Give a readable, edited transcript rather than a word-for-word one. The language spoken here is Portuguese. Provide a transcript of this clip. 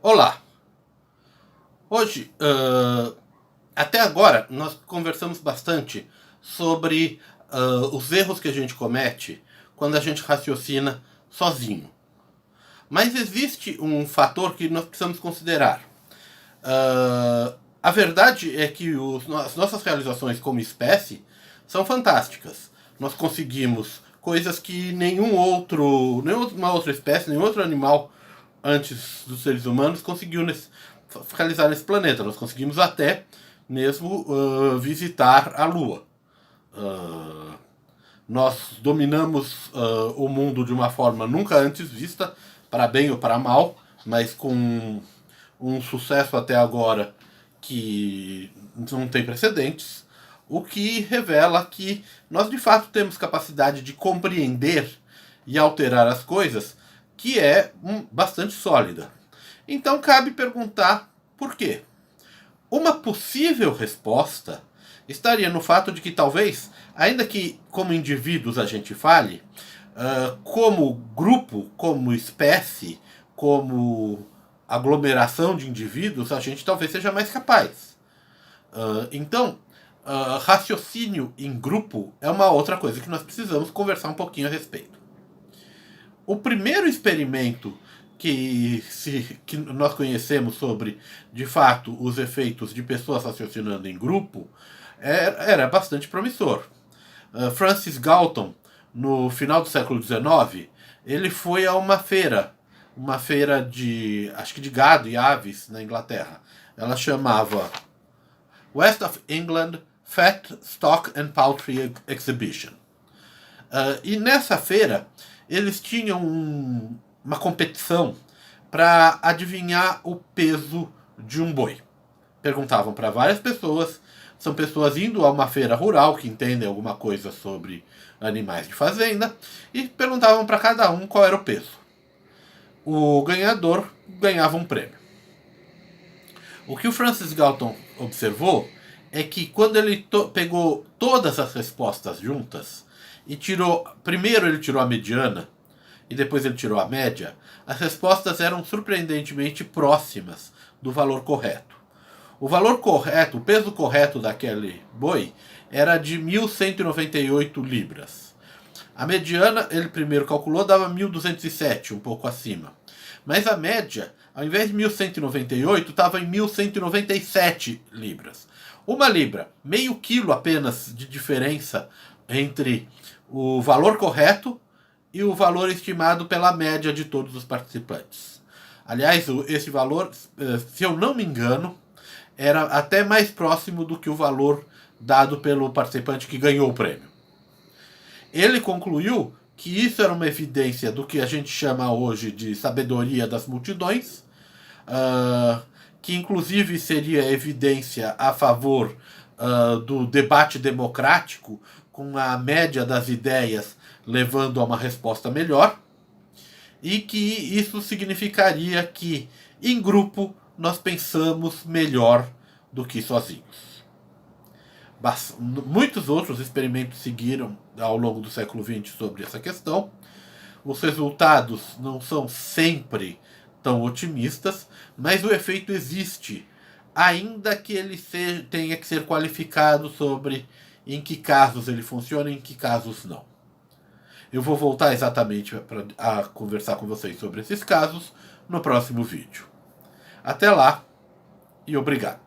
Olá! Hoje, até agora, nós conversamos bastante sobre os erros que a gente comete quando a gente raciocina sozinho. Mas existe um fator que nós precisamos considerar. A verdade é que as nossas realizações como espécie são fantásticas. Nós conseguimos coisas que nenhuma outra espécie, nenhum outro animal antes dos seres humanos conseguiu realizar nesse planeta. Nós conseguimos até mesmo visitar a Lua. Nós dominamos o mundo de uma forma nunca antes vista, para bem ou para mal, mas com um sucesso até agora que não tem precedentes, o que revela que nós de fato temos capacidade de compreender e alterar as coisas, que é bastante sólida. Então cabe perguntar por quê. Uma possível resposta estaria no fato de que talvez, ainda que como indivíduos a gente fale, como grupo, como espécie, como aglomeração de indivíduos, a gente talvez seja mais capaz. Então, raciocínio em grupo é uma outra coisa que nós precisamos conversar um pouquinho a respeito. O primeiro experimento que nós conhecemos sobre, de fato, os efeitos de pessoas raciocinando em grupo era bastante promissor. Francis Galton, no final do século XIX, ele foi a uma feira acho que de gado e aves na Inglaterra. Ela chamava West of England Fat Stock and Poultry Exhibition. E nessa feira eles tinham uma competição para adivinhar o peso de um boi. Perguntavam para várias pessoas, são pessoas indo a uma feira rural que entendem alguma coisa sobre animais de fazenda, e perguntavam para cada um qual era o peso. O ganhador ganhava um prêmio. O que o Francis Galton observou é que quando ele pegou todas as respostas juntas e primeiro ele tirou a mediana e depois ele tirou a média, as respostas eram surpreendentemente próximas do valor correto. O valor correto, o peso correto daquele boi era de 1.198 libras. A mediana, ele primeiro calculou, dava 1.207, um pouco acima. Mas a média, ao invés de 1.198, estava em 1.197 libras. Uma libra, meio quilo apenas de diferença entre o valor correto e o valor estimado pela média de todos os participantes. Aliás, esse valor, se eu não me engano, era até mais próximo do que o valor dado pelo participante que ganhou o prêmio. Ele concluiu que isso era uma evidência do que a gente chama hoje de sabedoria das multidões, que inclusive seria evidência a favor do debate democrático, com a média das ideias levando a uma resposta melhor, e que isso significaria que, em grupo, nós pensamos melhor do que sozinhos. Muitos outros experimentos seguiram ao longo do século XX sobre essa questão. Os resultados não são sempre tão otimistas, mas o efeito existe, ainda que ele tenha que ser qualificado sobre em que casos ele funciona e em que casos não. Eu vou voltar exatamente a conversar com vocês sobre esses casos no próximo vídeo. Até lá e obrigado.